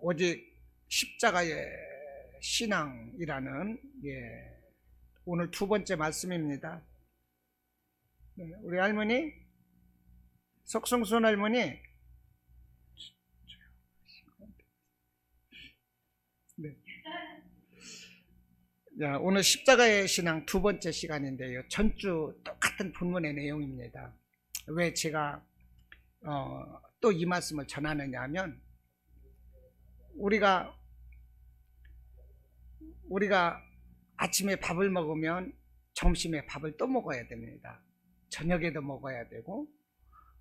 오직 십자가의 신앙이라는 오늘 두 번째 말씀입니다. 우리 할머니, 석성순 할머니, 오늘 십자가의 신앙 두 번째 시간인데요. 전주 똑같은 본문의 내용입니다. 왜 제가 또 이 말씀을 전하느냐 하면, 우리가 아침에 밥을 먹으면 점심에 밥을 또 먹어야 됩니다. 저녁에도 먹어야 되고,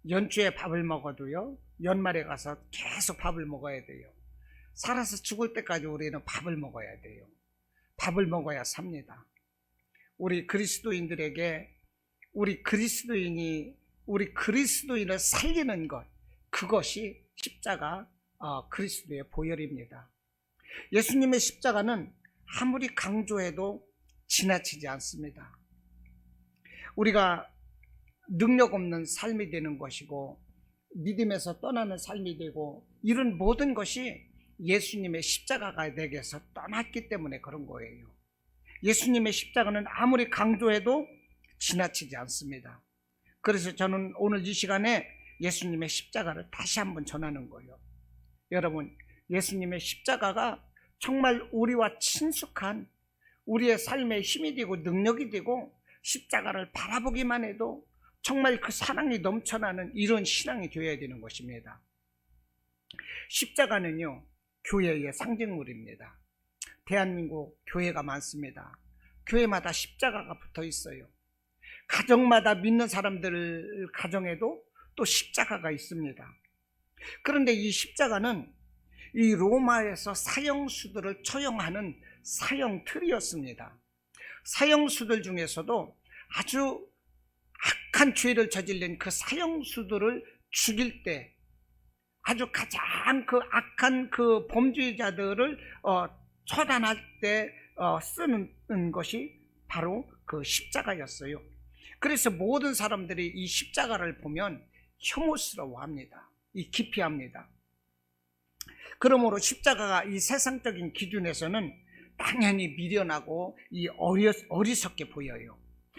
연초에 밥을 먹어도요, 연말에 가서 계속 밥을 먹어야 돼요. 살아서 죽을 때까지 우리는 밥을 먹어야 돼요. 밥을 먹어야 삽니다. 우리 그리스도인들에게 우리 그리스도인을 살리는 것, 그것이 십자가 그리스도의 보혈입니다. 예수님의 십자가는 아무리 강조해도 지나치지 않습니다. 우리가 능력 없는 삶이 되는 것이고, 믿음에서 떠나는 삶이 되고, 이런 모든 것이 예수님의 십자가가 내게서 떠났기 때문에 그런 거예요. 예수님의 십자가는 아무리 강조해도 지나치지 않습니다. 그래서 저는 오늘 이 시간에 예수님의 십자가를 다시 한번 전하는 거예요. 여러분, 예수님의 십자가가 정말 우리와 친숙한, 우리의 삶에 힘이 되고 능력이 되고, 십자가를 바라보기만 해도 정말 그 사랑이 넘쳐나는 이런 신앙이 되어야 되는 것입니다. 십자가는요, 교회의 상징물입니다. 대한민국 교회가 많습니다. 교회마다 십자가가 붙어 있어요. 가정마다 믿는 사람들 가정에도 또 십자가가 있습니다. 그런데 이 십자가는 이 로마에서 사형수들을 처형하는 사형틀이었습니다. 사형수들 중에서도 아주 악한 죄를 저질른 그 사형수들을 죽일 때, 아주 가장 그 악한 그 범죄자들을 처단할 때 쓰는 것이 바로 그 십자가였어요. 그래서 모든 사람들이 이 십자가를 보면 혐오스러워합니다. 기피합니다. 그러므로 십자가가 이 세상적인 기준에서는 당연히 미련하고 어리석게 보여요.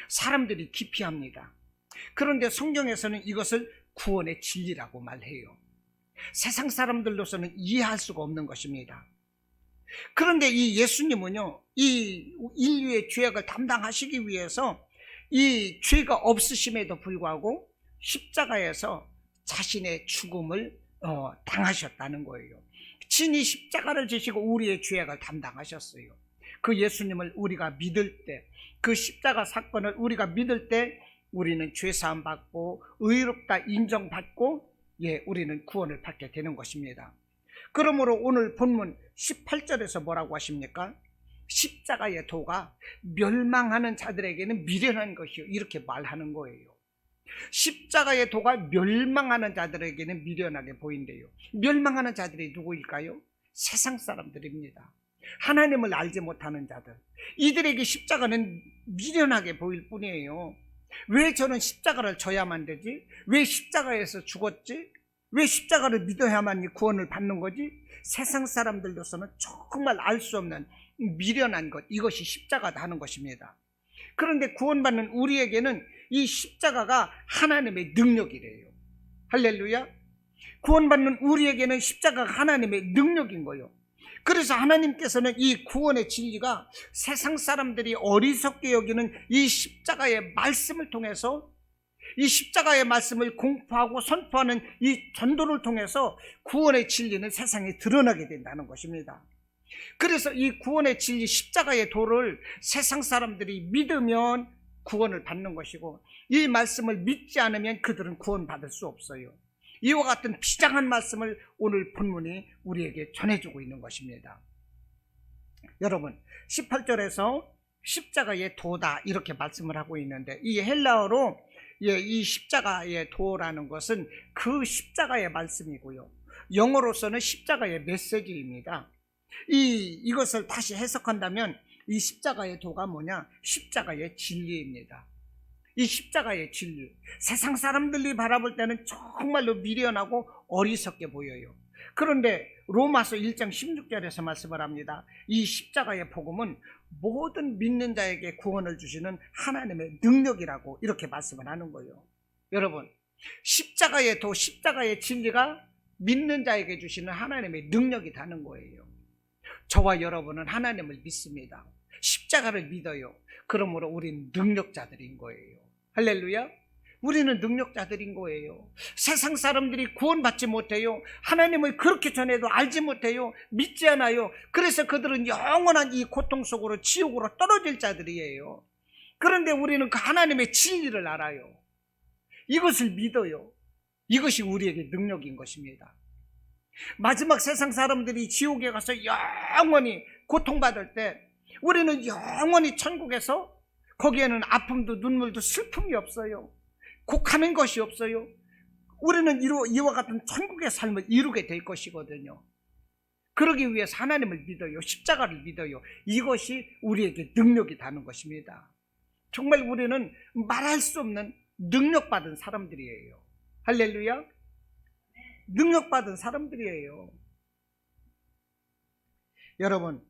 사람들이 기피합니다. 그런데 성경에서는 이것을 구원의 진리라고 말해요. 세상 사람들로서는 이해할 수가 없는 것입니다. 그런데 이 예수님은요, 이 인류의 죄악을 담당하시기 위해서 이 죄가 없으심에도 불구하고 십자가에서 자신의 죽음을 당하셨다는 거예요. 친히 십자가를 지시고 우리의 죄악을 담당하셨어요. 그 예수님을 우리가 믿을 때, 그 십자가 사건을 우리가 믿을 때 우리는 죄사함 받고 의롭다 인정받고, 우리는 구원을 받게 되는 것입니다. 그러므로 오늘 본문 18절에서 뭐라고 하십니까? 십자가의 도가 멸망하는 자들에게는 미련한 것이요, 이렇게 말하는 거예요. 십자가의 도가 멸망하는 자들에게는 미련하게 보인대요. 멸망하는 자들이 누구일까요? 세상 사람들입니다. 하나님을 알지 못하는 자들, 이들에게 십자가는 미련하게 보일 뿐이에요. 왜 저는 십자가를 져야만 되지? 왜 십자가에서 죽었지? 왜 십자가를 믿어야만 구원을 받는 거지? 세상 사람들로서는 정말 알 수 없는 미련한 것, 이것이 십자가다 하는 것입니다. 그런데 구원받는 우리에게는 이 십자가가 하나님의 능력이래요. 할렐루야. 구원받는 우리에게는 십자가가 하나님의 능력인 거예요. 그래서 하나님께서는 이 구원의 진리가 세상 사람들이 어리석게 여기는 이 십자가의 말씀을 통해서, 이 십자가의 말씀을 공포하고 선포하는 이 전도를 통해서 구원의 진리는 세상에 드러나게 된다는 것입니다. 그래서 이 구원의 진리, 십자가의 도를 세상 사람들이 믿으면 구원을 받는 것이고, 이 말씀을 믿지 않으면 그들은 구원받을 수 없어요. 이와 같은 비장한 말씀을 오늘 본문이 우리에게 전해주고 있는 것입니다. 여러분, 18절에서 십자가의 도다 이렇게 말씀을 하고 있는데, 이 헬라어로 이 십자가의 도라는 것은 그 십자가의 말씀이고요, 영어로서는 십자가의 메시지입니다. 이것을 다시 해석한다면 이 십자가의 도가 뭐냐? 십자가의 진리입니다. 이 십자가의 진리, 세상 사람들이 바라볼 때는 정말로 미련하고 어리석게 보여요. 그런데 로마서 1장 16절에서 말씀을 합니다. 이 십자가의 복음은 모든 믿는 자에게 구원을 주시는 하나님의 능력이라고 이렇게 말씀을 하는 거예요. 여러분, 십자가의 도, 십자가의 진리가 믿는 자에게 주시는 하나님의 능력이라는 거예요. 저와 여러분은 하나님을 믿습니다. 십자가를 믿어요. 그러므로 우리는 능력자들인 거예요. 할렐루야. 우리는 능력자들인 거예요. 세상 사람들이 구원받지 못해요. 하나님을 그렇게 전해도 알지 못해요. 믿지 않아요. 그래서 그들은 영원한 이 고통 속으로 지옥으로 떨어질 자들이에요. 그런데 우리는 그 하나님의 진리를 알아요. 이것을 믿어요. 이것이 우리에게 능력인 것입니다. 마지막 세상 사람들이 지옥에 가서 영원히 고통받을 때 우리는 영원히 천국에서 거기에는 아픔도 눈물도 슬픔이 없어요. 곡하는 것이 없어요. 우리는 이와 같은 천국의 삶을 이루게 될 것이거든요. 그러기 위해서 하나님을 믿어요. 십자가를 믿어요. 이것이 우리에게 능력이 되는 것입니다. 정말 우리는 말할 수 없는 능력받은 사람들이에요. 할렐루야. 능력받은 사람들이에요. 여러분,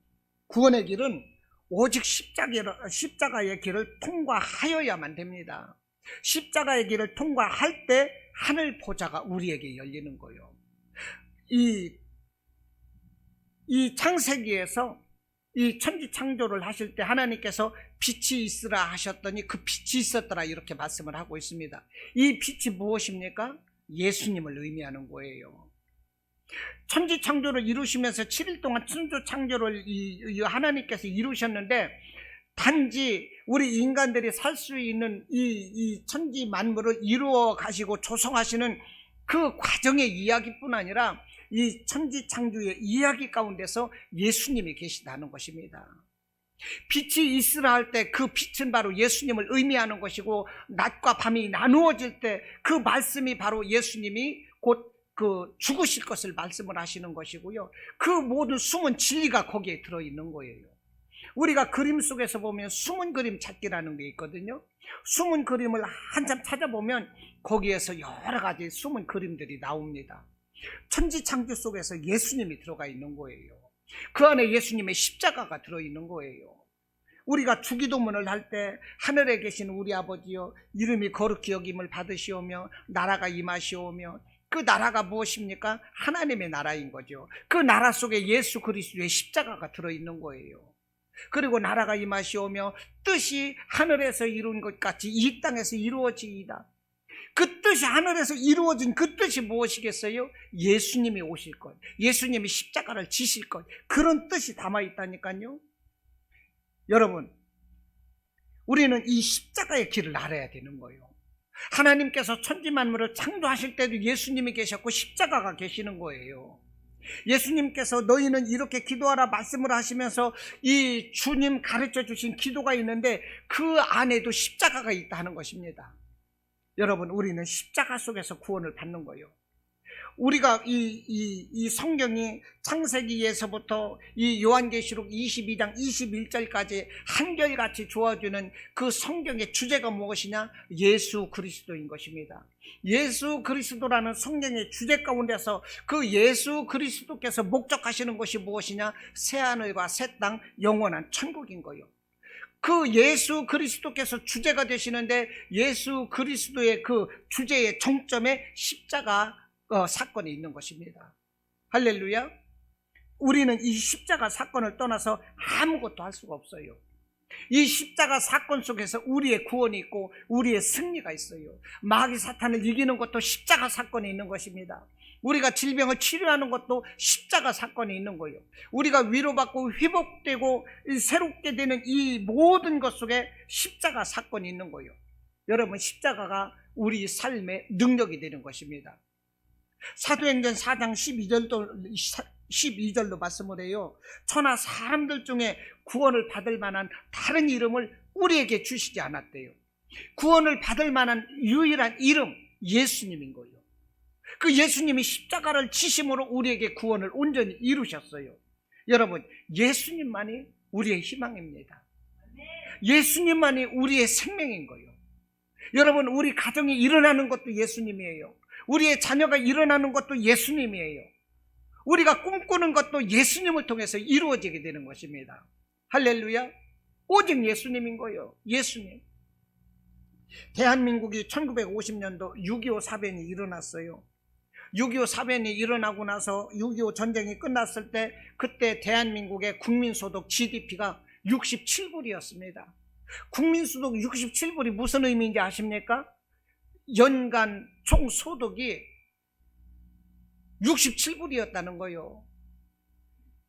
구원의 길은 오직 십자가의 길을 통과하여야만 됩니다. 십자가의 길을 통과할 때 하늘 보좌가 우리에게 열리는 거예요. 이 창세기에서 이 천지 창조를 하실 때 하나님께서 빛이 있으라 하셨더니 그 빛이 있었더라 이렇게 말씀을 하고 있습니다. 이 빛이 무엇입니까? 예수님을 의미하는 거예요. 천지 창조를 이루시면서 7일 동안 천지 창조를 하나님께서 이루셨는데 단지 우리 인간들이 살 수 있는 이 천지 만물을 이루어 가시고 조성하시는 그 과정의 이야기뿐 아니라 이 천지 창조의 이야기 가운데서 예수님이 계시다는 것입니다. 빛이 있으라 할 때 그 빛은 바로 예수님을 의미하는 것이고 낮과 밤이 나누어질 때 그 말씀이 바로 예수님이 곧 그 죽으실 것을 말씀을 하시는 것이고요. 그 모든 숨은 진리가 거기에 들어있는 거예요. 우리가 그림 속에서 보면 숨은 그림 찾기라는 게 있거든요. 숨은 그림을 한참 찾아보면 거기에서 여러 가지 숨은 그림들이 나옵니다. 천지창조 속에서 예수님이 들어가 있는 거예요. 그 안에 예수님의 십자가가 들어있는 거예요. 우리가 주기도문을 할 때 하늘에 계신 우리 아버지여 이름이 거룩히 여김을 받으시오며 나라가 임하시오며 그 나라가 무엇입니까? 하나님의 나라인 거죠. 그 나라 속에 예수 그리스도의 십자가가 들어있는 거예요. 그리고 나라가 임하시오며 뜻이 하늘에서 이룬 것 같이 이 땅에서 이루어지이다. 그 뜻이 하늘에서 이루어진 그 뜻이 무엇이겠어요? 예수님이 오실 것, 예수님이 십자가를 지실 것, 그런 뜻이 담아있다니까요. 여러분, 우리는 이 십자가의 길을 알아야 되는 거예요. 하나님께서 천지 만물을 창조하실 때도 예수님이 계셨고 십자가가 계시는 거예요. 예수님께서 너희는 이렇게 기도하라 말씀을 하시면서 이 주님 가르쳐 주신 기도가 있는데 그 안에도 십자가가 있다는 것입니다. 여러분, 우리는 십자가 속에서 구원을 받는 거예요. 우리가 이 성경이 창세기에서부터 이 요한계시록 22장 21절까지 한결같이 주어주는 그 성경의 주제가 무엇이냐? 예수 그리스도인 것입니다. 예수 그리스도라는 성경의 주제 가운데서 그 예수 그리스도께서 목적하시는 것이 무엇이냐? 새하늘과 새 땅 영원한 천국인 거예요. 그 예수 그리스도께서 주제가 되시는데 예수 그리스도의 그 주제의 정점에 십자가 사건이 있는 것입니다. 할렐루야. 우리는 이 십자가 사건을 떠나서 아무것도 할 수가 없어요. 이 십자가 사건 속에서 우리의 구원이 있고 우리의 승리가 있어요. 마귀 사탄을 이기는 것도 십자가 사건이 있는 것입니다. 우리가 질병을 치료하는 것도 십자가 사건이 있는 거예요. 우리가 위로받고 회복되고 새롭게 되는 이 모든 것 속에 십자가 사건이 있는 거예요. 여러분, 십자가가 우리 삶의 능력이 되는 것입니다. 사도행전 4장 12절로 말씀을 해요. 천하 사람들 중에 구원을 받을 만한 다른 이름을 우리에게 주시지 않았대요. 구원을 받을 만한 유일한 이름 예수님인 거예요. 그 예수님이 십자가를 지심으로 우리에게 구원을 온전히 이루셨어요. 여러분, 예수님만이 우리의 희망입니다. 예수님만이 우리의 생명인 거예요. 여러분, 우리 가정이 일어나는 것도 예수님이에요. 우리의 자녀가 일어나는 것도 예수님이에요. 우리가 꿈꾸는 것도 예수님을 통해서 이루어지게 되는 것입니다. 할렐루야. 오직 예수님인 거예요. 예수님. 대한민국이 1950년도 6.25 사변이 일어났어요. 6.25 사변이 일어나고 나서 6.25 전쟁이 끝났을 때 그때 대한민국의 국민소득 GDP가 67불이었습니다. 국민소득 67불이 무슨 의미인지 아십니까? 연간 총소득이 67불이었다는 거예요.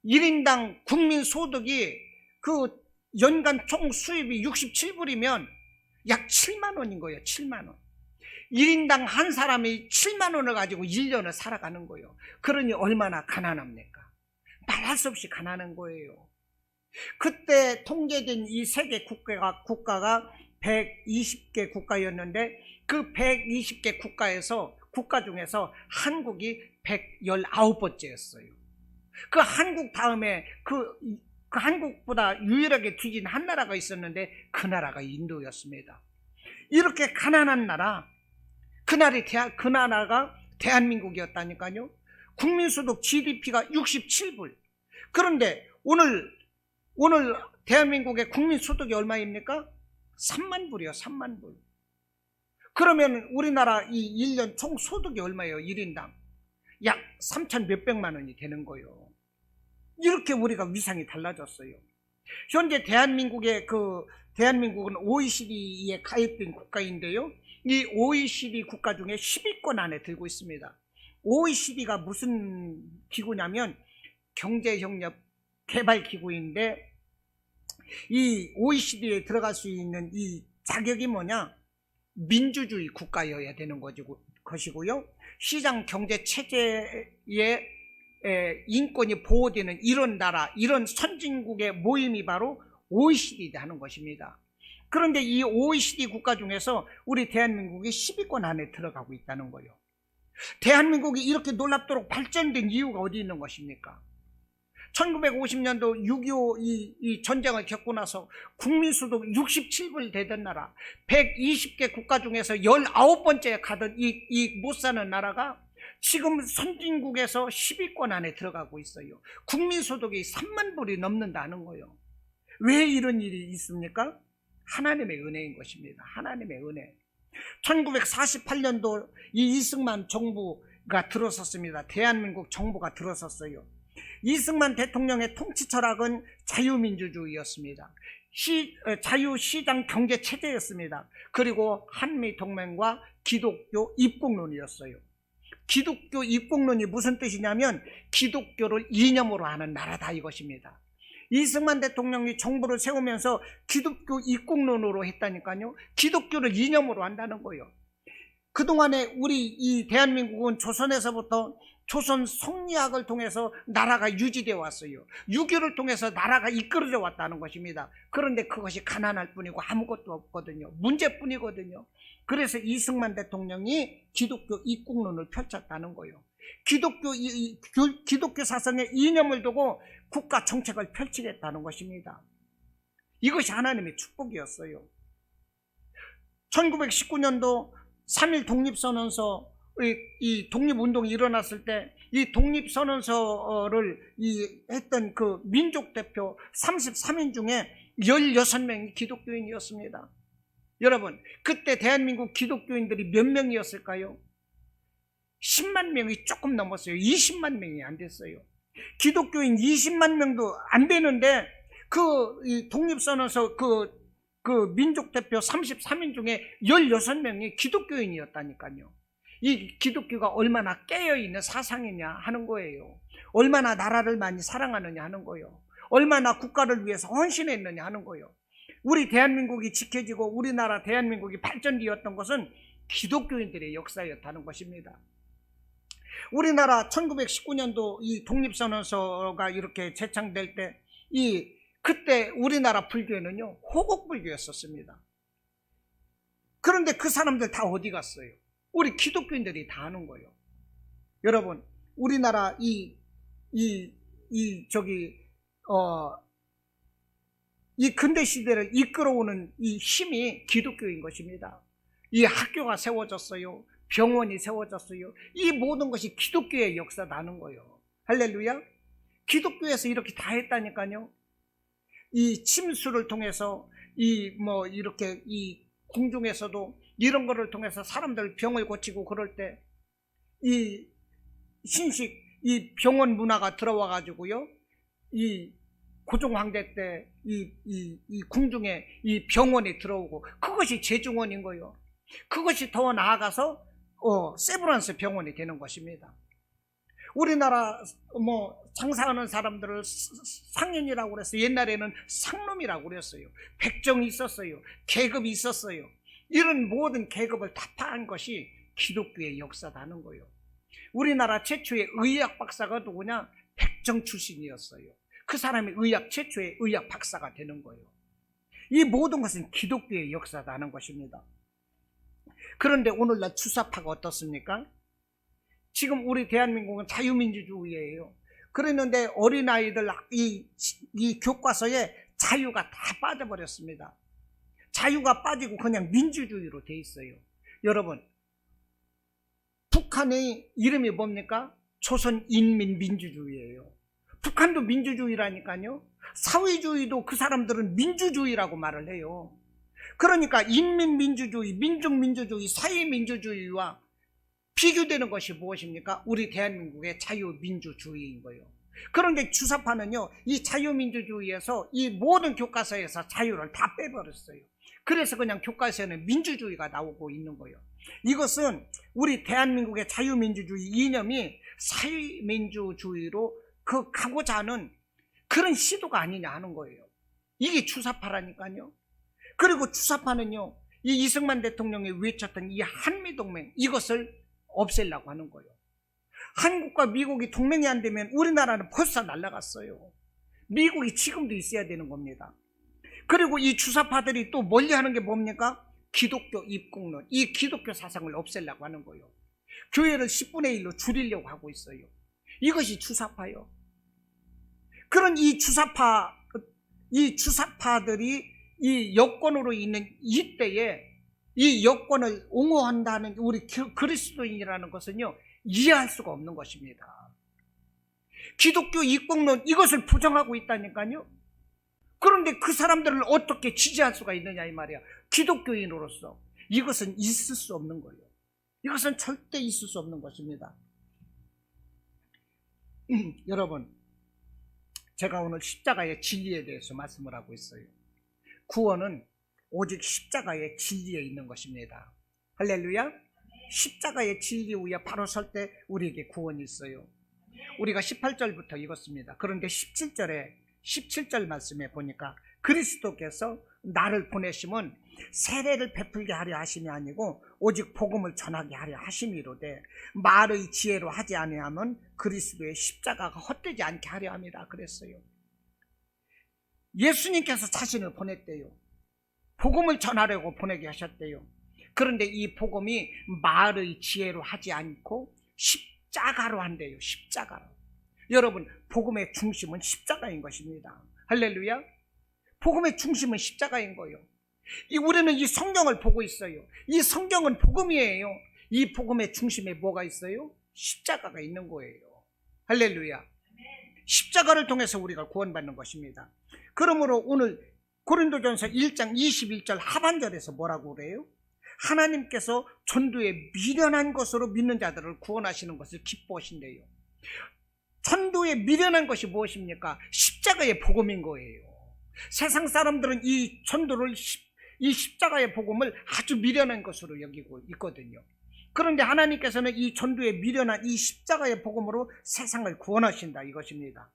1인당 국민소득이 그 연간 총수입이 67불이면 약 7만 원인 거예요. 7만 원. 1인당 한 사람이 7만 원을 가지고 1년을 살아가는 거예요. 그러니 얼마나 가난합니까? 말할 수 없이 가난한 거예요. 그때 통계된 이 세계 국가가 120개 국가였는데 그 120개 국가 중에서 한국이 119번째였어요. 그 한국 다음에 그 한국보다 유일하게 뒤진 한 나라가 있었는데 그 나라가 인도였습니다. 이렇게 가난한 나라, 그 나라가 대한민국이었다니까요. 국민소득 GDP가 67불. 그런데 오늘 대한민국의 국민소득이 얼마입니까? 3만 불이요. 3만 불. 그러면 우리나라 이 1년 총소득이 얼마예요? 1인당 약 3천 몇백만 원이 되는 거예요. 이렇게 우리가 위상이 달라졌어요. 현재 대한민국은 OECD에 가입된 국가인데요. 이 OECD 국가 중에 10위권 안에 들고 있습니다. OECD가 무슨 기구냐면 경제협력 개발기구인데 이 OECD에 들어갈 수 있는 이 자격이 뭐냐? 민주주의 국가여야 되는 것이고요. 시장 경제 체제에 인권이 보호되는 이런 나라, 이런 선진국의 모임이 바로 OECD라는 것입니다. 그런데 이 OECD 국가 중에서 우리 대한민국이 10위권 안에 들어가고 있다는 거예요. 대한민국이 이렇게 놀랍도록 발전된 이유가 어디 있는 것입니까? 1950년도 6.25 이 전쟁을 겪고 나서 국민소득 67불 되던 나라, 120개 국가 중에서 19번째에 가던 이 못 사는 나라가 지금 선진국에서 10위권 안에 들어가고 있어요. 국민소득이 3만 불이 넘는다는 거예요. 왜 이런 일이 있습니까? 하나님의 은혜인 것입니다. 하나님의 은혜. 1948년도 이 이승만 정부가 들어섰습니다. 대한민국 정부가 들어섰어요. 이승만 대통령의 통치 철학은 자유민주주의였습니다. 자유시장 경제체제였습니다. 그리고 한미동맹과 기독교 입국론이었어요. 기독교 입국론이 무슨 뜻이냐면 기독교를 이념으로 하는 나라다 이것입니다. 이승만 대통령이 정부를 세우면서 기독교 입국론으로 했다니까요. 기독교를 이념으로 한다는 거예요. 그동안에 우리 이 대한민국은 조선에서부터 조선 성리학을 통해서 나라가 유지되어 왔어요. 유교를 통해서 나라가 이끌어져 왔다는 것입니다. 그런데 그것이 가난할 뿐이고 아무것도 없거든요. 문제뿐이거든요. 그래서 이승만 대통령이 기독교 입국론을 펼쳤다는 거예요. 기독교 사상의 이념을 두고 국가 정책을 펼치겠다는 것입니다. 이것이 하나님의 축복이었어요. 1919년도 3.1 독립선언서 이 독립운동이 일어났을 때 이 독립선언서를 했던 그 민족대표 33인 중에 16명이 기독교인이었습니다. 여러분, 그때 대한민국 기독교인들이 몇 명이었을까요? 10만 명이 조금 넘었어요. 20만 명이 안 됐어요. 기독교인 20만 명도 안 되는데 이 독립선언서 그 민족대표 33인 중에 16명이 기독교인이었다니까요. 이 기독교가 얼마나 깨어있는 사상이냐 하는 거예요. 얼마나 나라를 많이 사랑하느냐 하는 거예요. 얼마나 국가를 위해서 헌신했느냐 하는 거예요. 우리 대한민국이 지켜지고 우리나라 대한민국이 발전되었던 것은 기독교인들의 역사였다는 것입니다. 우리나라 1919년도 이 독립선언서가 이렇게 제창될 때 그때 우리나라 불교는요 호곡불교였었습니다. 그런데 그 사람들 다 어디 갔어요? 우리 기독교인들이 다 하는 거예요. 여러분, 우리나라 이 근대 시대를 이끌어오는 이 힘이 기독교인 것입니다. 이 학교가 세워졌어요. 병원이 세워졌어요. 이 모든 것이 기독교의 역사라는 거예요. 할렐루야. 기독교에서 이렇게 다 했다니까요. 이 침수를 통해서 이렇게 이 궁중에서도 이런 거를 통해서 사람들 병을 고치고 그럴 때 이 신식 이 병원 문화가 들어와 가지고요. 이 고종 황제 때 이 궁중에 이 병원이 들어오고 그것이 제중원인 거예요. 그것이 더 나아가서 세브란스 병원이 되는 것입니다. 우리나라 장사하는 사람들을 상인이라고 그랬어요. 옛날에는 상놈이라고 그랬어요. 백정이 있었어요. 계급이 있었어요. 이런 모든 계급을 다 파한 것이 기독교의 역사라는 거예요. 우리나라 최초의 의학 박사가 누구냐? 백정 출신이었어요. 그 사람이 최초의 의학 박사가 되는 거예요. 이 모든 것은 기독교의 역사라는 것입니다. 그런데 오늘날 주사파가 어떻습니까? 지금 우리 대한민국은 자유민주주의예요. 그랬는데 어린아이들 이 교과서에 자유가 다 빠져버렸습니다. 자유가 빠지고 그냥 민주주의로 돼 있어요. 여러분, 북한의 이름이 뭡니까? 조선인민민주주의예요. 북한도 민주주의라니까요. 사회주의도 그 사람들은 민주주의라고 말을 해요. 그러니까 인민민주주의, 민족민주주의, 사회민주주의와 비교되는 것이 무엇입니까? 우리 대한민국의 자유민주주의인 거예요. 그런데 주사파는요, 이 자유민주주의에서 이 모든 교과서에서 자유를 다 빼버렸어요. 그래서 그냥 교과서에는 민주주의가 나오고 있는 거예요. 이것은 우리 대한민국의 자유민주주의 이념이 사회민주주의로 가고자 하는 그런 시도가 아니냐 하는 거예요. 이게 주사파라니까요. 그리고 주사파는요, 이 이승만 대통령이 외쳤던 이 한미동맹, 이것을 없애려고 하는 거예요. 한국과 미국이 동맹이 안 되면 우리나라는 벌써 날아갔어요. 미국이 지금도 있어야 되는 겁니다. 그리고 이 주사파들이 또 멀리하는 게 뭡니까? 기독교 입국론, 이 기독교 사상을 없애려고 하는 거예요. 교회를 10분의 1로 줄이려고 하고 있어요. 이것이 주사파요. 그런 이 주사파들이 이 여권으로 있는 이때에 이 여권을 옹호한다는 우리 그리스도인이라는 것은요, 이해할 수가 없는 것입니다. 기독교 입국론, 이것을 부정하고 있다니까요. 그런데 그 사람들을 어떻게 지지할 수가 있느냐 이 말이야. 기독교인으로서 이것은 있을 수 없는 거예요. 이것은 절대 있을 수 없는 것입니다. 여러분, 제가 오늘 십자가의 진리에 대해서 말씀을 하고 있어요. 구원은 오직 십자가의 진리에 있는 것입니다. 할렐루야. 십자가의 진리 위에 바로 설 때 우리에게 구원이 있어요. 우리가 18절부터 읽었습니다. 그런데 17절 말씀에 보니까 그리스도께서 나를 보내심은 세례를 베풀게 하려 하심이 아니고 오직 복음을 전하게 하려 하심이로되 말의 지혜로 하지 아니하면 그리스도의 십자가가 헛되지 않게 하려 함이라 그랬어요. 예수님께서 자신을 보냈대요. 복음을 전하려고 보내게 하셨대요. 그런데 이 복음이 말의 지혜로 하지 않고 십자가로 한대요. 십자가로. 여러분, 복음의 중심은 십자가인 것입니다. 할렐루야. 복음의 중심은 십자가인 거예요. 우리는 이 성경을 보고 있어요. 이 성경은 복음이에요. 이 복음의 중심에 뭐가 있어요? 십자가가 있는 거예요. 할렐루야. 십자가를 통해서 우리가 구원받는 것입니다. 그러므로 오늘 고린도전서 1장 21절 하반절에서 뭐라고 그래요? 하나님께서 전도에 미련한 것으로 믿는 자들을 구원하시는 것을 기뻐하신대요. 전도에 미련한 것이 무엇입니까? 십자가의 복음인 거예요. 세상 사람들은 이 전도를, 이 십자가의 복음을 아주 미련한 것으로 여기고 있거든요. 그런데 하나님께서는 이 전도에 미련한 이 십자가의 복음으로 세상을 구원하신다 이것입니다.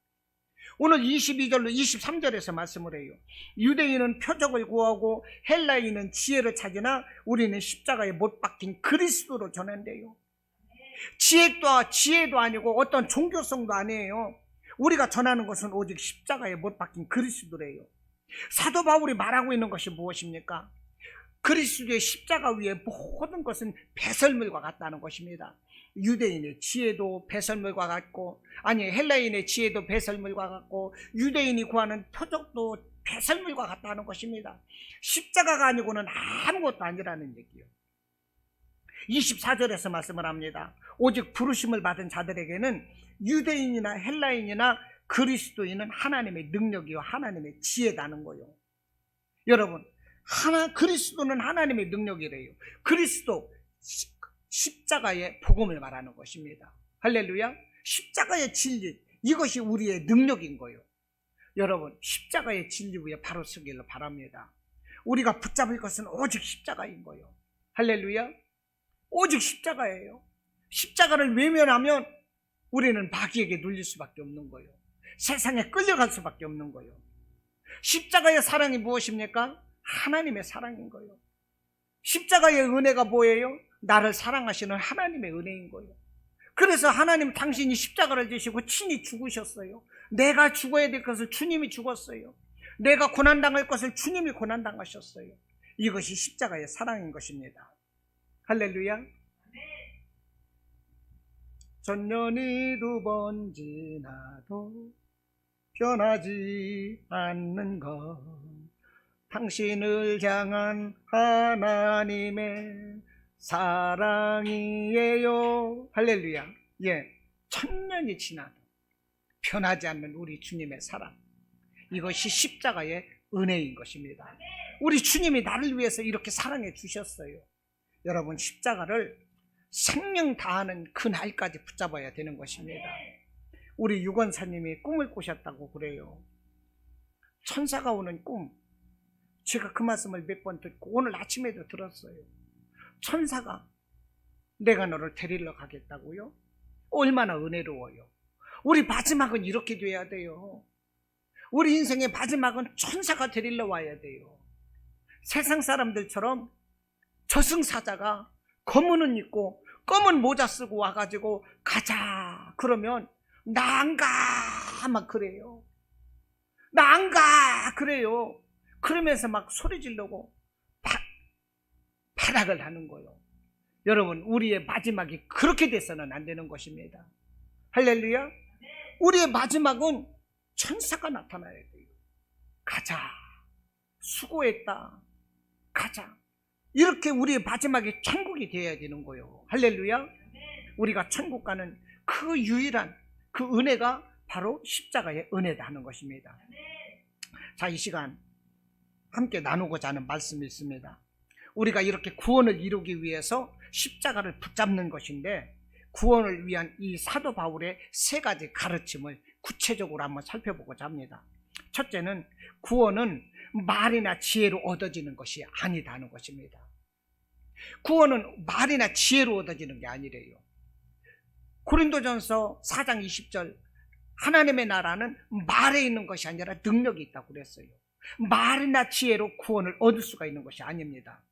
오늘 22절로 23절에서 말씀을 해요. 유대인은 표적을 구하고 헬라인은 지혜를 찾으나 우리는 십자가에 못 박힌 그리스도로 전한대요. 지혜도 아니고 어떤 종교성도 아니에요. 우리가 전하는 것은 오직 십자가에 못 박힌 그리스도래요. 사도 바울이 말하고 있는 것이 무엇입니까? 그리스도의 십자가 위에 모든 것은 배설물과 같다는 것입니다. 유대인의 지혜도 배설물과 같고, 아니 헬라인의 지혜도 배설물과 같고, 유대인이 구하는 표적도 배설물과 같다는 것입니다. 십자가가 아니고는 아무것도 아니라는 얘기예요. 24절에서 말씀을 합니다. 오직 부르심을 받은 자들에게는 유대인이나 헬라인이나 그리스도인은 하나님의 능력이요 하나님의 지혜다는 거예요. 여러분, 그리스도는 하나님의 능력이래요. 그리스도 십자가의 복음을 말하는 것입니다. 할렐루야. 십자가의 진리, 이것이 우리의 능력인 거예요. 여러분, 십자가의 진리 위에 바로 서기를 바랍니다. 우리가 붙잡을 것은 오직 십자가인 거예요. 할렐루야. 오직 십자가예요. 십자가를 외면하면 우리는 마귀에게 눌릴 수밖에 없는 거예요. 세상에 끌려갈 수밖에 없는 거예요. 십자가의 사랑이 무엇입니까? 하나님의 사랑인 거예요. 십자가의 은혜가 뭐예요? 나를 사랑하시는 하나님의 은혜인 거예요. 그래서 하나님 당신이 십자가를 지시고 친히 죽으셨어요. 내가 죽어야 될 것을 주님이 죽었어요. 내가 고난당할 것을 주님이 고난당하셨어요. 이것이 십자가의 사랑인 것입니다. 할렐루야. 전년이 2번 지나도 변하지 않는 것, 당신을 향한 하나님의 사랑이에요. 할렐루야. 예, 1000년이 지나도 변하지 않는 우리 주님의 사랑, 이것이 십자가의 은혜인 것입니다. 우리 주님이 나를 위해서 이렇게 사랑해 주셨어요. 여러분, 십자가를 생명 다하는 그 날까지 붙잡아야 되는 것입니다. 우리 유건사님이 꿈을 꾸셨다고 그래요. 천사가 오는 꿈, 제가 그 말씀을 몇 번 듣고 오늘 아침에도 들었어요. 천사가 내가 너를 데리러 가겠다고요? 얼마나 은혜로워요. 우리 마지막은 이렇게 돼야 돼요. 우리 인생의 마지막은 천사가 데리러 와야 돼요. 세상 사람들처럼 저승사자가 검은 옷 입고 검은 모자 쓰고 와가지고 가자 그러면 나 안 가 막 그래요. 나 안 가 그래요. 그러면서 막 소리 지르고 발악을 하는 거예요. 여러분, 우리의 마지막이 그렇게 돼서는 안 되는 것입니다. 할렐루야. 우리의 마지막은 천사가 나타나야 돼요. 가자, 수고했다, 가자. 이렇게 우리의 마지막이 천국이 되어야 되는 거예요. 할렐루야. 우리가 천국 가는 그 유일한 그 은혜가 바로 십자가의 은혜다 하는 것입니다. 자, 이 시간 함께 나누고자 하는 말씀이 있습니다. 우리가 이렇게 구원을 이루기 위해서 십자가를 붙잡는 것인데, 구원을 위한 이 사도 바울의 3가지 가르침을 구체적으로 한번 살펴보고자 합니다. 첫째는 구원은 말이나 지혜로 얻어지는 것이 아니다는 것입니다. 구원은 말이나 지혜로 얻어지는 게 아니래요. 고린도전서 4장 20절, 하나님의 나라는 말에 있는 것이 아니라 능력이 있다고 그랬어요. 말이나 지혜로 구원을 얻을 수가 있는 것이 아닙니다.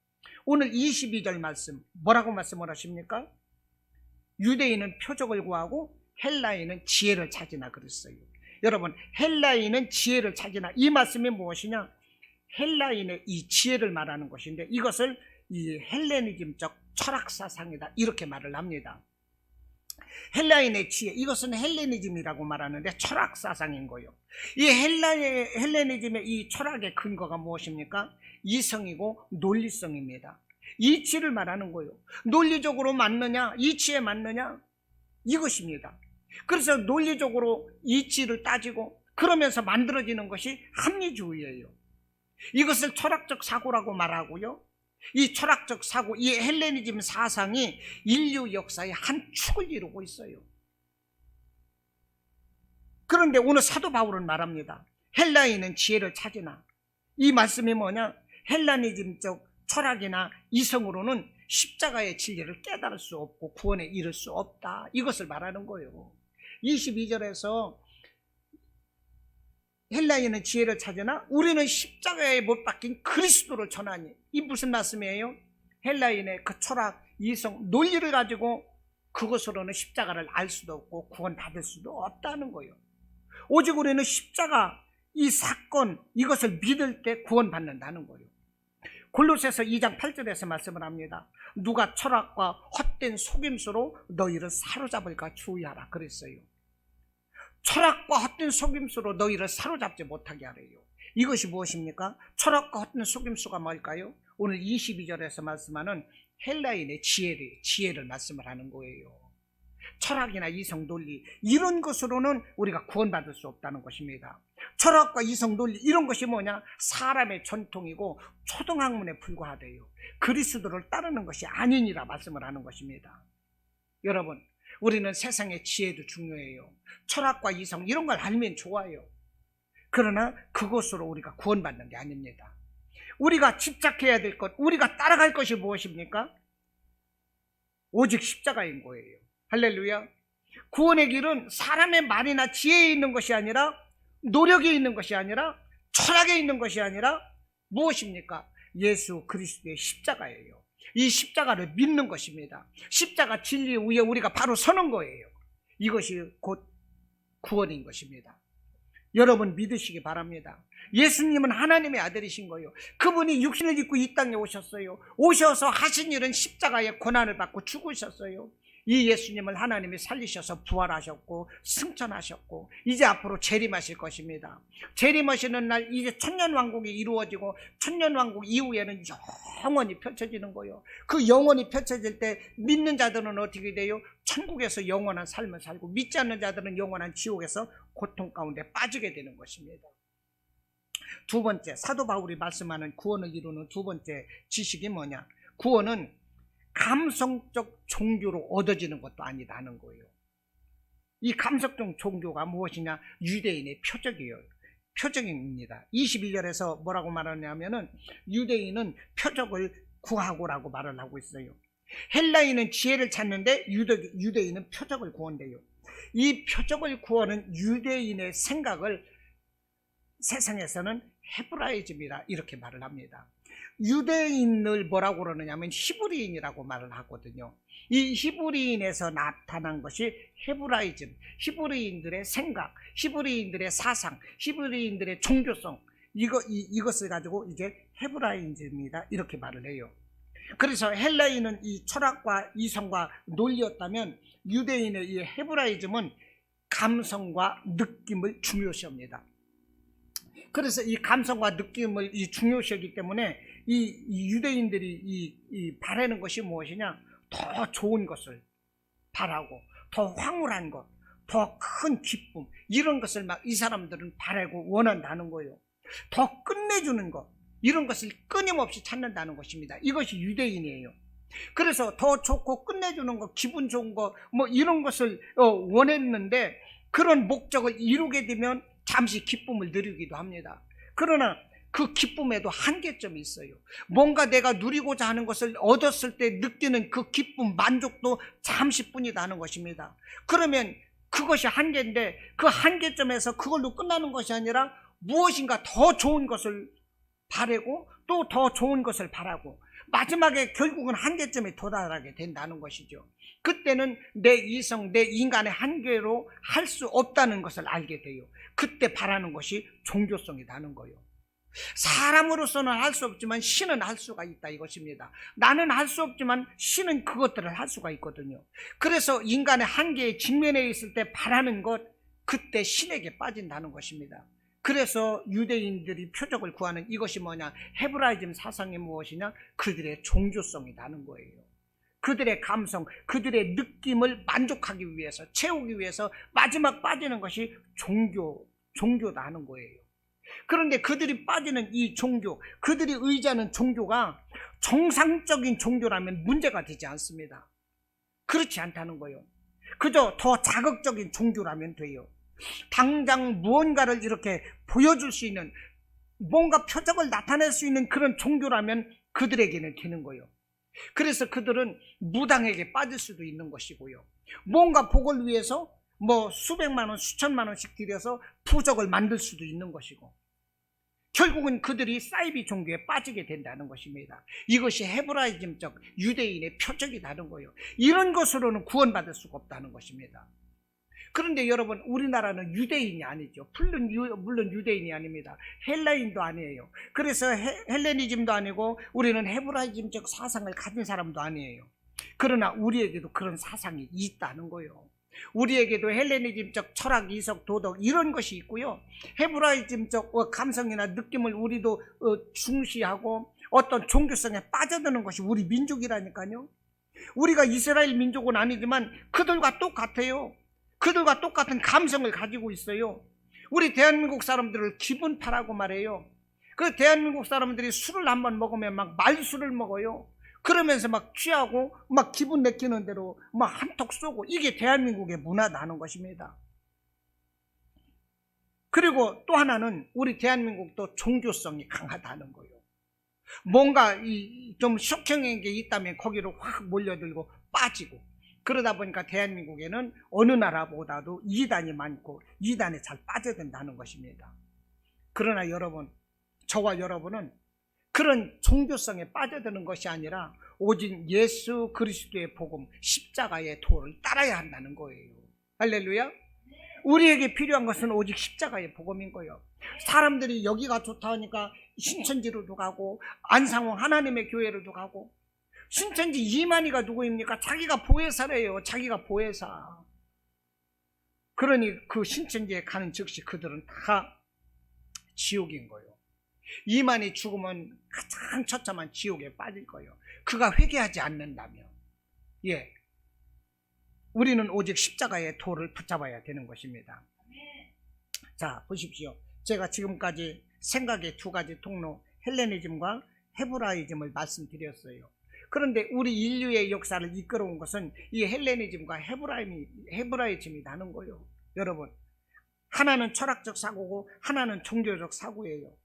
오늘 22절 말씀, 뭐라고 말씀을 하십니까? 유대인은 표적을 구하고 헬라인은 지혜를 찾으나 그랬어요. 여러분, 헬라인은 지혜를 찾으나, 이 말씀이 무엇이냐? 헬라인의 이 지혜를 말하는 것인데, 이것을 이 헬레니즘적 철학사상이다 이렇게 말을 합니다. 헬라인의 지혜, 이것은 헬레니즘이라고 말하는데 철학사상인 거예요. 이 헬레니즘의 이 철학의 근거가 무엇입니까? 이성이고 논리성입니다. 이치를 말하는 거예요. 논리적으로 맞느냐, 이치에 맞느냐, 이것입니다. 그래서 논리적으로 이치를 따지고 그러면서 만들어지는 것이 합리주의예요. 이것을 철학적 사고라고 말하고요. 이 철학적 사고, 이 헬레니즘 사상이 인류 역사의 한 축을 이루고 있어요. 그런데 오늘 사도 바울은 말합니다. 헬라인은 지혜를 찾으나, 이 말씀이 뭐냐? 헬라니즘적 철학이나 이성으로는 십자가의 진리를 깨달을 수 없고 구원에 이를 수 없다, 이것을 말하는 거예요. 22절에서 헬라인은 지혜를 찾으나 우리는 십자가에 못 박힌 그리스도를 전하니, 이 무슨 말씀이에요? 헬라인의 그 철학, 이성, 논리를 가지고 그것으로는 십자가를 알 수도 없고 구원받을 수도 없다는 거예요. 오직 우리는 십자가, 이 사건, 이것을 믿을 때 구원받는다는 거예요. 골로새서 2장 8절에서 말씀을 합니다. 누가 철학과 헛된 속임수로 너희를 사로잡을까 주의하라 그랬어요. 철학과 헛된 속임수로 너희를 사로잡지 못하게 하래요. 이것이 무엇입니까? 철학과 헛된 속임수가 뭘까요? 오늘 22절에서 말씀하는 헬라인의 지혜를 말씀을 하는 거예요. 철학이나 이성 논리 이런 것으로는 우리가 구원받을 수 없다는 것입니다. 철학과 이성 논리 이런 것이 뭐냐? 사람의 전통이고 초등학문에 불과하대요. 그리스도를 따르는 것이 아니니라 말씀을 하는 것입니다. 여러분, 우리는 세상의 지혜도 중요해요. 철학과 이성 이런 걸 알면 좋아요. 그러나 그것으로 우리가 구원받는 게 아닙니다. 우리가 집착해야 될 것, 우리가 따라갈 것이 무엇입니까? 오직 십자가인 거예요. 할렐루야. 구원의 길은 사람의 말이나 지혜에 있는 것이 아니라, 노력에 있는 것이 아니라, 철학에 있는 것이 아니라 무엇입니까? 예수 그리스도의 십자가예요. 이 십자가를 믿는 것입니다. 십자가 진리 위에 우리가 바로 서는 거예요. 이것이 곧 구원인 것입니다. 여러분 믿으시기 바랍니다. 예수님은 하나님의 아들이신 거예요. 그분이 육신을 입고 이 땅에 오셨어요. 오셔서 하신 일은 십자가의 고난을 받고 죽으셨어요. 이 예수님을 하나님이 살리셔서 부활하셨고 승천하셨고 이제 앞으로 재림하실 것입니다. 재림하시는 날 이제 천년왕국이 이루어지고 천년왕국 이후에는 영원히 펼쳐지는 거예요. 그 영원히 펼쳐질 때 믿는 자들은 어떻게 돼요? 천국에서 영원한 삶을 살고, 믿지 않는 자들은 영원한 지옥에서 고통 가운데 빠지게 되는 것입니다. 두 번째, 사도 바울이 말씀하는 구원을 이루는 두 번째 지식이 뭐냐? 구원은 감성적 종교로 얻어지는 것도 아니라는 거예요. 이 감성적 종교가 무엇이냐? 유대인의 표적입니다. 21절에서 뭐라고 말하냐면은 유대인은 표적을 구하고라고 말을 하고 있어요. 헬라인은 지혜를 찾는데 유대인은 표적을 구한대요. 이 표적을 구하는 유대인의 생각을 세상에서는 헤브라이즘이라 이렇게 말을 합니다. 유대인을 뭐라고 그러느냐면 히브리인이라고 말을 하거든요. 이 히브리인에서 나타난 것이 헤브라이즘, 히브리인들의 생각, 히브리인들의 사상, 히브리인들의 종교성, 이것을 가지고 이제 헤브라이즘이다 이렇게 말을 해요. 그래서 헬라인은 이 철학과 이성과 논리였다면 유대인의 이 헤브라이즘은 감성과 느낌을 중요시합니다. 그래서 이 감성과 느낌을 중요시하기 때문에 이 유대인들이 바라는 것이 무엇이냐? 더 좋은 것을 바라고, 더 황홀한 것, 더 큰 기쁨, 이런 것을 막 이 사람들은 바라고 원한다는 거예요. 더 끝내주는 것, 이런 것을 끊임없이 찾는다는 것입니다. 이것이 유대인이에요. 그래서 더 좋고 끝내주는 것, 기분 좋은 것, 뭐 이런 것을 원했는데 그런 목적을 이루게 되면 잠시 기쁨을 누리기도 합니다. 그러나 그 기쁨에도 한계점이 있어요. 뭔가 내가 누리고자 하는 것을 얻었을 때 느끼는 그 기쁨, 만족도 잠시뿐이다 하는 것입니다. 그러면 그것이 한계인데 그 한계점에서 그걸로 끝나는 것이 아니라 무엇인가 더 좋은 것을 바라고 또 더 좋은 것을 바라고 마지막에 결국은 한계점에 도달하게 된다는 것이죠. 그때는 내 이성, 내 인간의 한계로 할 수 없다는 것을 알게 돼요. 그때 바라는 것이 종교성이라는 거예요. 사람으로서는 할 수 없지만 신은 할 수가 있다 이것입니다. 나는 할 수 없지만 신은 그것들을 할 수가 있거든요. 그래서 인간의 한계에 직면해 있을 때 바라는 것, 그때 신에게 빠진다는 것입니다. 그래서 유대인들이 표적을 구하는 이것이 뭐냐? 헤브라이즘 사상이 무엇이냐? 그들의 종교성이라는 거예요. 그들의 감성, 그들의 느낌을 만족하기 위해서, 채우기 위해서 마지막 빠지는 것이 종교다 하는 거예요. 그런데 그들이 빠지는 이 종교, 그들이 의지하는 종교가 정상적인 종교라면 문제가 되지 않습니다. 그렇지 않다는 거예요. 그저 더 자극적인 종교라면 돼요. 당장 무언가를 이렇게 보여줄 수 있는, 뭔가 표적을 나타낼 수 있는 그런 종교라면 그들에게는 되는 거예요. 그래서 그들은 무당에게 빠질 수도 있는 것이고요. 뭔가 복을 위해서 뭐 수백만 원, 수천만 원씩 들여서 부적을 만들 수도 있는 것이고, 결국은 그들이 사이비 종교에 빠지게 된다는 것입니다. 이것이 헤브라이즘적 유대인의 표적이라는 거예요. 이런 것으로는 구원받을 수가 없다는 것입니다. 그런데 여러분, 우리나라는 유대인이 아니죠. 물론 유대인이 아닙니다. 헬라인도 아니에요. 그래서 헬레니즘도 아니고 우리는 헤브라이즘적 사상을 가진 사람도 아니에요. 그러나 우리에게도 그런 사상이 있다는 거예요. 우리에게도 헬레니즘적 철학, 이성, 도덕 이런 것이 있고요. 헤브라이즘적 감성이나 느낌을 우리도 중시하고 어떤 종교성에 빠져드는 것이 우리 민족이라니까요. 우리가 이스라엘 민족은 아니지만 그들과 똑같아요. 그들과 똑같은 감성을 가지고 있어요. 우리 대한민국 사람들을 기분파라고 말해요. 그 대한민국 사람들이 술을 한번 먹으면 막 말술을 먹어요. 그러면서 막 취하고 막 기분 내키는 대로 막 한턱 쏘고, 이게 대한민국의 문화라는 것입니다. 그리고 또 하나는 우리 대한민국도 종교성이 강하다는 거예요. 뭔가 좀 쇼킹한 게 있다면 거기로 확 몰려들고 빠지고, 그러다 보니까 대한민국에는 어느 나라보다도 이단이 많고 이단에 잘 빠져든다는 것입니다. 그러나 여러분, 저와 여러분은 그런 종교성에 빠져드는 것이 아니라 오직 예수 그리스도의 복음, 십자가의 도를 따라야 한다는 거예요. 할렐루야. 우리에게 필요한 것은 오직 십자가의 복음인 거예요. 사람들이 여기가 좋다 하니까 신천지로도 가고 안상홍 하나님의 교회로도 가고, 신천지 이만희가 누구입니까? 자기가 보혜사래요. 자기가 보혜사. 그러니 그 신천지에 가는 즉시 그들은 다 지옥인 거예요. 이만희 죽으면 가장 처참한 지옥에 빠질 거예요. 그가 회개하지 않는다면. 우리는 오직 십자가의 도를 붙잡아야 되는 것입니다. 자, 보십시오. 제가 지금까지 생각의 두 가지 통로, 헬레니즘과 헤브라이즘을 말씀드렸어요. 그런데 우리 인류의 역사를 이끌어온 것은 이 헬레니즘과 헤브라이즘이라는 거예요. 여러분, 하나는 철학적 사고고 하나는 종교적 사고예요.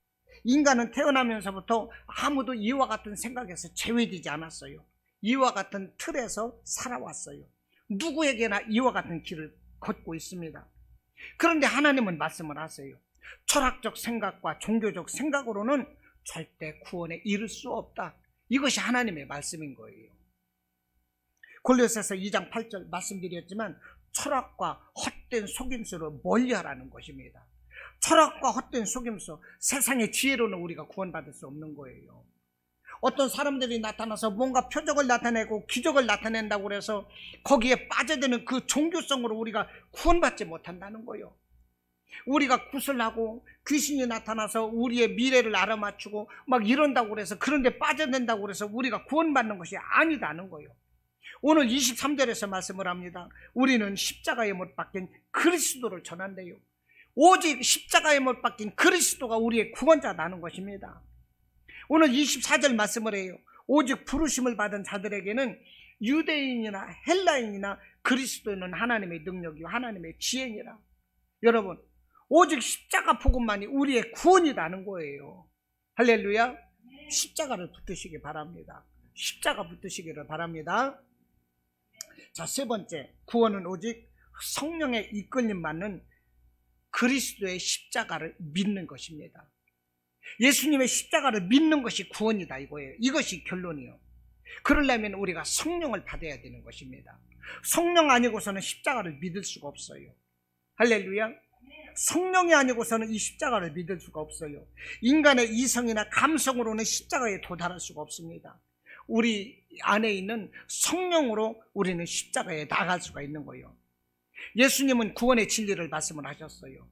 인간은 태어나면서부터 아무도 이와 같은 생각에서 제외되지 않았어요. 이와 같은 틀에서 살아왔어요. 누구에게나 이와 같은 길을 걷고 있습니다. 그런데 하나님은 말씀을 하세요. 철학적 생각과 종교적 생각으로는 절대 구원에 이를 수 없다. 이것이 하나님의 말씀인 거예요. 골로새서 2장 8절 말씀드렸지만 철학과 헛된 속임수를 멀리하라는 것입니다. 철학과 헛된 속임수, 세상의 지혜로는 우리가 구원받을 수 없는 거예요. 어떤 사람들이 나타나서 뭔가 표적을 나타내고 기적을 나타낸다고 그래서 거기에 빠져드는 그 종교성으로 우리가 구원받지 못한다는 거예요. 우리가 구슬하고 귀신이 나타나서 우리의 미래를 알아맞추고 막 이런다고 그래서, 그런데 빠져든다고 그래서 우리가 구원받는 것이 아니다는 거예요. 오늘 23절에서 말씀을 합니다. 우리는 십자가에 못 박힌 그리스도를 전한대요. 오직 십자가에 못 박힌 그리스도가 우리의 구원자라는 것입니다. 오늘 24절 말씀을 해요. 오직 부르심을 받은 자들에게는 유대인이나 헬라인이나 그리스도는 하나님의 능력이요 하나님의 지혜니라. 여러분, 오직 십자가 복음만이 우리의 구원이라는 거예요. 할렐루야. 십자가를 붙드시기 바랍니다. 십자가 붙드시기를 바랍니다. 자, 세 번째, 구원은 오직 성령의 이끌림 받는 그리스도의 십자가를 믿는 것입니다. 예수님의 십자가를 믿는 것이 구원이다 이거예요. 이것이 결론이요. 그러려면 우리가 성령을 받아야 되는 것입니다. 성령 아니고서는 십자가를 믿을 수가 없어요. 할렐루야. 성령이 아니고서는 이 십자가를 믿을 수가 없어요. 인간의 이성이나 감성으로는 십자가에 도달할 수가 없습니다. 우리 안에 있는 성령으로 우리는 십자가에 나갈 수가 있는 거예요. 예수님은 구원의 진리를 말씀을 하셨어요.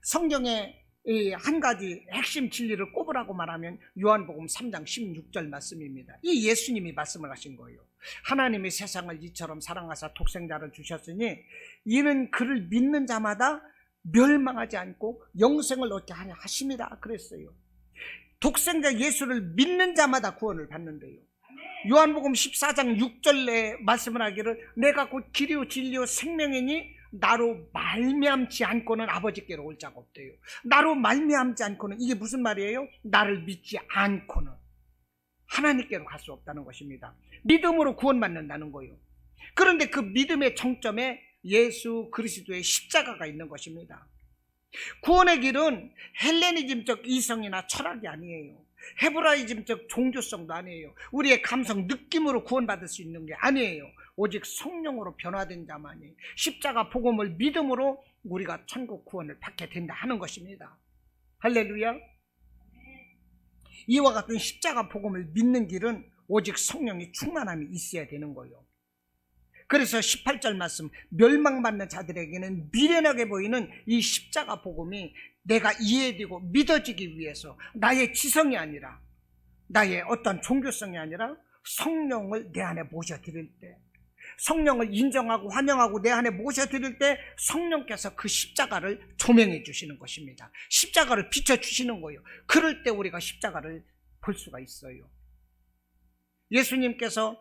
성경에 한 가지 핵심 진리를 꼽으라고 말하면 요한복음 3장 16절 말씀입니다. 이 예수님이 말씀을 하신 거예요. 하나님이 세상을 이처럼 사랑하사 독생자를 주셨으니 이는 그를 믿는 자마다 멸망하지 않고 영생을 얻게 하려 하심이라 그랬어요. 독생자 예수를 믿는 자마다 구원을 받는데요. 요한복음 14장 6절에 말씀을 하기를 내가 곧 길이요 진리요 생명이니 나로 말미암지 않고는 아버지께로 올 자가 없대요. 나로 말미암지 않고는, 이게 무슨 말이에요? 나를 믿지 않고는 하나님께로 갈 수 없다는 것입니다. 믿음으로 구원받는다는 거예요. 그런데 그 믿음의 정점에 예수 그리스도의 십자가가 있는 것입니다. 구원의 길은 헬레니즘적 이성이나 철학이 아니에요. 헤브라이즘적 종교성도 아니에요. 우리의 감성, 느낌으로 구원받을 수 있는 게 아니에요. 오직 성령으로 변화된 자만이 십자가 복음을 믿음으로 우리가 천국 구원을 받게 된다 하는 것입니다. 할렐루야. 이와 같은 십자가 복음을 믿는 길은 오직 성령의 충만함이 있어야 되는 거예요. 그래서 18절 말씀, 멸망받는 자들에게는 미련하게 보이는 이 십자가 복음이 내가 이해되고 믿어지기 위해서 나의 지성이 아니라 나의 어떤 종교성이 아니라 성령을 내 안에 모셔드릴 때, 성령을 인정하고 환영하고 내 안에 모셔드릴 때 성령께서 그 십자가를 조명해 주시는 것입니다. 십자가를 비춰주시는 거예요. 그럴 때 우리가 십자가를 볼 수가 있어요. 예수님께서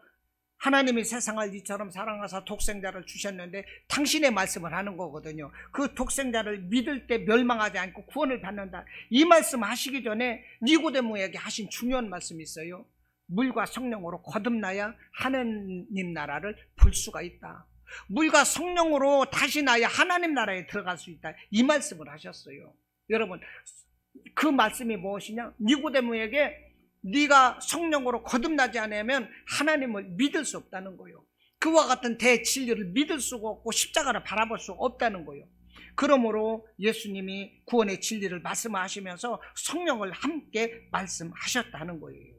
하나님이 세상을 이처럼 사랑하사 독생자를 주셨는데 당신의 말씀을 하는 거거든요. 그 독생자를 믿을 때 멸망하지 않고 구원을 받는다. 이 말씀 하시기 전에 니고데모에게 하신 중요한 말씀이 있어요. 물과 성령으로 거듭나야 하나님 나라를 볼 수가 있다. 물과 성령으로 다시 나야 하나님 나라에 들어갈 수 있다. 이 말씀을 하셨어요. 여러분, 그 말씀이 무엇이냐? 니고데모에게 네가 성령으로 거듭나지 않으면 하나님을 믿을 수 없다는 거예요. 그와 같은 대진리를 믿을 수가 없고 십자가를 바라볼 수 없다는 거예요. 그러므로 예수님이 구원의 진리를 말씀하시면서 성령을 함께 말씀하셨다는 거예요.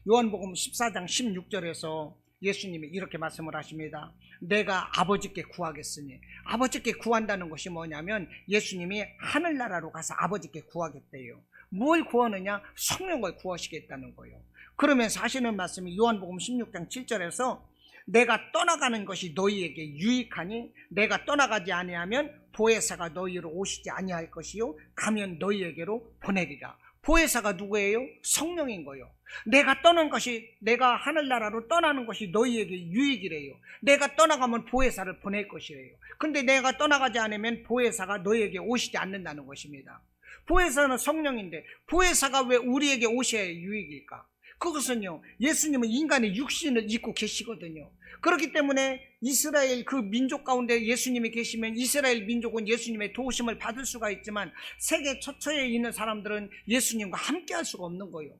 요한복음 14장 16절에서 예수님이 이렇게 말씀을 하십니다. 내가 아버지께 구하겠으니, 아버지께 구한다는 것이 뭐냐면 예수님이 하늘나라로 가서 아버지께 구하겠대요. 뭘 구하느냐? 성령을 구하시겠다는 거예요. 그러면서 하시는 말씀이 요한복음 16장 7절에서 내가 떠나가는 것이 너희에게 유익하니 내가 떠나가지 아니하면 보혜사가 너희로 오시지 아니할 것이요 가면 너희에게로 보내리라. 보혜사가 누구예요? 성령인 거예요. 내가 하늘나라로 떠나는 것이 너희에게 유익이래요. 내가 떠나가면 보혜사를 보낼 것이래요. 근데 내가 떠나가지 않으면 보혜사가 너희에게 오시지 않는다는 것입니다. 보혜사는 성령인데 보혜사가 왜 우리에게 오셔야 유익일까? 그것은요, 예수님은 인간의 육신을 입고 계시거든요. 그렇기 때문에 이스라엘 그 민족 가운데 예수님이 계시면 이스라엘 민족은 예수님의 도우심을 받을 수가 있지만 세계 처처에 있는 사람들은 예수님과 함께 할 수가 없는 거예요.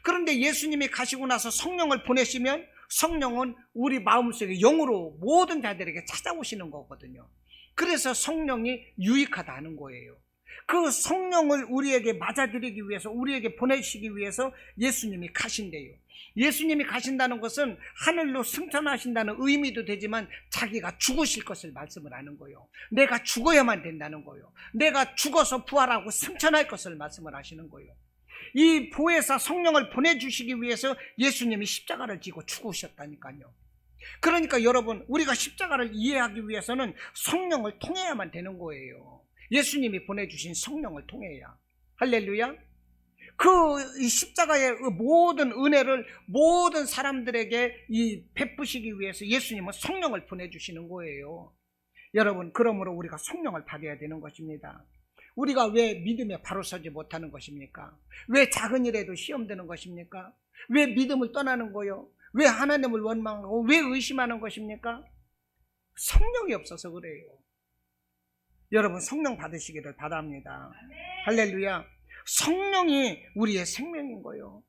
그런데 예수님이 가시고 나서 성령을 보내시면 성령은 우리 마음속에 영으로 모든 자들에게 찾아오시는 거거든요. 그래서 성령이 유익하다는 거예요. 그 성령을 우리에게 맞아들이기 위해서, 우리에게 보내시기 위해서 예수님이 가신대요. 예수님이 가신다는 것은 하늘로 승천하신다는 의미도 되지만 자기가 죽으실 것을 말씀을 하는 거예요. 내가 죽어야만 된다는 거예요. 내가 죽어서 부활하고 승천할 것을 말씀을 하시는 거예요. 이 보혜사 성령을 보내주시기 위해서 예수님이 십자가를 지고 죽으셨다니까요. 그러니까 여러분, 우리가 십자가를 이해하기 위해서는 성령을 통해야만 되는 거예요. 예수님이 보내주신 성령을 통해야. 할렐루야. 이 십자가의 모든 은혜를 모든 사람들에게 베푸시기 위해서 예수님은 성령을 보내주시는 거예요. 여러분, 그러므로 우리가 성령을 받아야 되는 것입니다. 우리가 왜 믿음에 바로 서지 못하는 것입니까? 왜 작은 일에도 시험 드는 것입니까? 왜 믿음을 떠나는 거요? 왜 하나님을 원망하고 왜 의심하는 것입니까? 성령이 없어서 그래요. 여러분, 성령 받으시기를 바랍니다. 할렐루야. 성령이 우리의 생명인 거예요.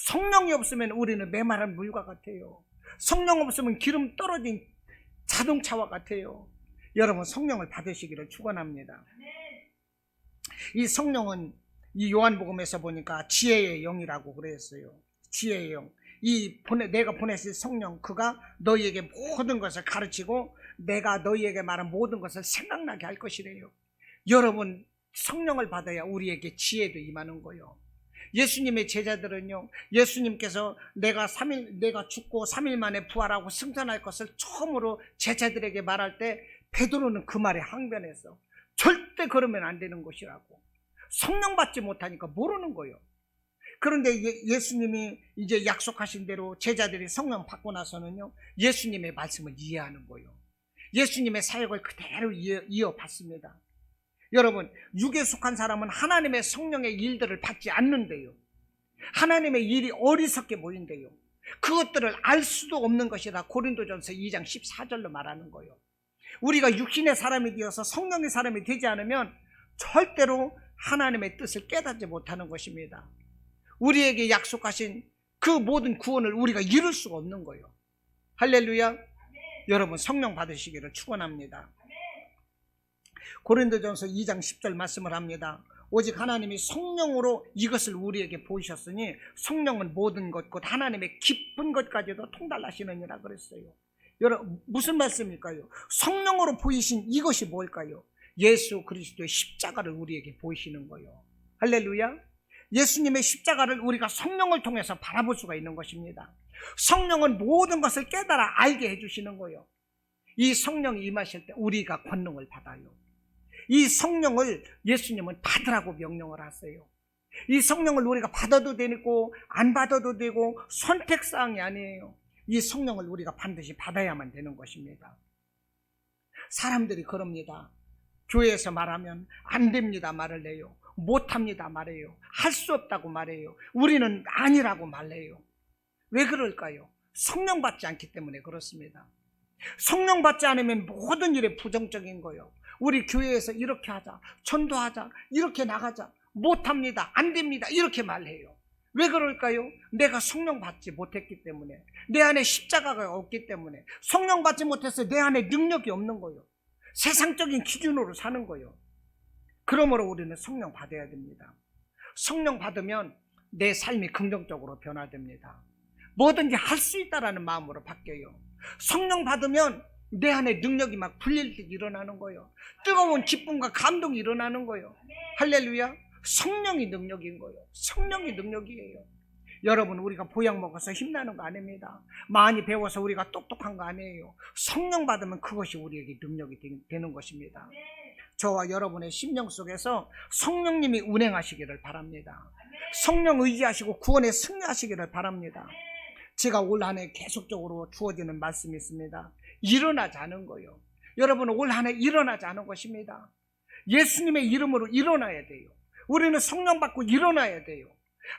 성령이 없으면 우리는 메마른 물과 같아요. 성령 없으면 기름 떨어진 자동차와 같아요. 여러분, 성령을 받으시기를 축원합니다. 이 성령은 이 요한복음에서 보니까 지혜의 영이라고 그랬어요. 지혜의 영. 내가 보내실 성령, 그가 너희에게 모든 것을 가르치고 내가 너희에게 말한 모든 것을 생각나게 할 것이래요. 여러분, 성령을 받아야 우리에게 지혜도 임하는 거예요. 예수님의 제자들은요, 예수님께서 내가 죽고 3일 만에 부활하고 승천할 것을 처음으로 제자들에게 말할 때 베드로는 그 말에 항변했어. 절대 그러면 안 되는 것이라고. 성령 받지 못하니까 모르는 거예요. 그런데 예수님이 이제 약속하신 대로 제자들이 성령 받고 나서는요, 예수님의 말씀을 이해하는 거예요. 예수님의 사역을 그대로 이어받습니다. 여러분, 육에 속한 사람은 하나님의 성령의 일들을 받지 않는데요, 하나님의 일이 어리석게 보인대요. 그것들을 알 수도 없는 것이라 고린도전서 2장 14절로 말하는 거예요. 우리가 육신의 사람이 되어서 성령의 사람이 되지 않으면 절대로 하나님의 뜻을 깨닫지 못하는 것입니다. 우리에게 약속하신 그 모든 구원을 우리가 이룰 수가 없는 거예요. 할렐루야. 여러분, 성령 받으시기를 축원합니다. 고린도전서 2장 10절 말씀을 합니다. 오직 하나님이 성령으로 이것을 우리에게 보이셨으니 성령은 모든 것 곧 하나님의 깊은 것까지도 통달하시느니라 그랬어요. 여러분, 무슨 말씀일까요? 성령으로 보이신 이것이 뭘까요? 예수 그리스도의 십자가를 우리에게 보이시는 거예요. 할렐루야. 예수님의 십자가를 우리가 성령을 통해서 바라볼 수가 있는 것입니다. 성령은 모든 것을 깨달아 알게 해주시는 거예요. 이 성령이 임하실 때 우리가 권능을 받아요. 이 성령을 예수님은 받으라고 명령을 하세요. 이 성령을 우리가 받아도 되고 안 받아도 되고 선택사항이 아니에요. 이 성령을 우리가 반드시 받아야만 되는 것입니다. 사람들이 그럽니다. 교회에서 말하면 안 됩니다 말을 해요. 못합니다 말해요. 할 수 없다고 말해요. 우리는 아니라고 말해요. 왜 그럴까요? 성령 받지 않기 때문에 그렇습니다. 성령 받지 않으면 모든 일에 부정적인 거예요. 우리 교회에서 이렇게 하자, 전도하자, 이렇게 나가자, 못합니다, 안 됩니다 이렇게 말해요. 왜 그럴까요? 내가 성령 받지 못했기 때문에, 내 안에 십자가가 없기 때문에, 성령 받지 못해서 내 안에 능력이 없는 거예요. 세상적인 기준으로 사는 거예요. 그러므로 우리는 성령 받아야 됩니다. 성령 받으면 내 삶이 긍정적으로 변화됩니다. 뭐든지 할 수 있다라는 마음으로 바뀌어요. 성령 받으면 내 안에 능력이 막 불릴듯 일어나는 거예요. 뜨거운 기쁨과 감동이 일어나는 거예요. 할렐루야. 성령이 능력인 거예요. 성령이 능력이에요. 여러분, 우리가 보약 먹어서 힘나는 거 아닙니다. 많이 배워서 우리가 똑똑한 거 아니에요. 성령 받으면 그것이 우리에게 능력이 되는 것입니다. 저와 여러분의 심령 속에서 성령님이 운행하시기를 바랍니다. 성령 의지하시고 구원에 승리하시기를 바랍니다. 제가 올 한 해 계속적으로 주어지는 말씀이 있습니다. 일어나지 않은 거예요. 여러분은 올 한 해 일어나지 않은 것입니다. 예수님의 이름으로 일어나야 돼요. 우리는 성령 받고 일어나야 돼요.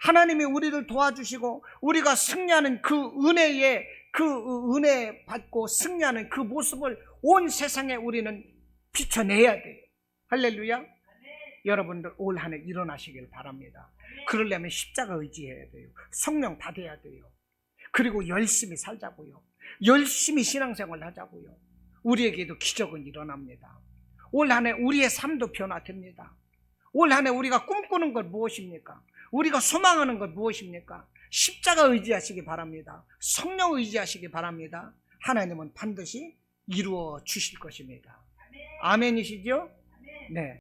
하나님이 우리를 도와주시고 우리가 승리하는 그 은혜에, 그 은혜 받고 승리하는 그 모습을 온 세상에 우리는 비춰내야 돼요. 할렐루야. 여러분들 올 한 해 일어나시길 바랍니다. 그러려면 십자가 의지해야 돼요. 성령 받아야 돼요. 그리고 열심히 살자고요. 열심히 신앙생활 하자고요. 우리에게도 기적은 일어납니다. 올 한 해 우리의 삶도 변화됩니다. 올 한 해 우리가 꿈꾸는 것 무엇입니까? 우리가 소망하는 것 무엇입니까? 십자가 의지하시기 바랍니다. 성령 의지하시기 바랍니다. 하나님은 반드시 이루어 주실 것입니다. 아멘이시죠? 네.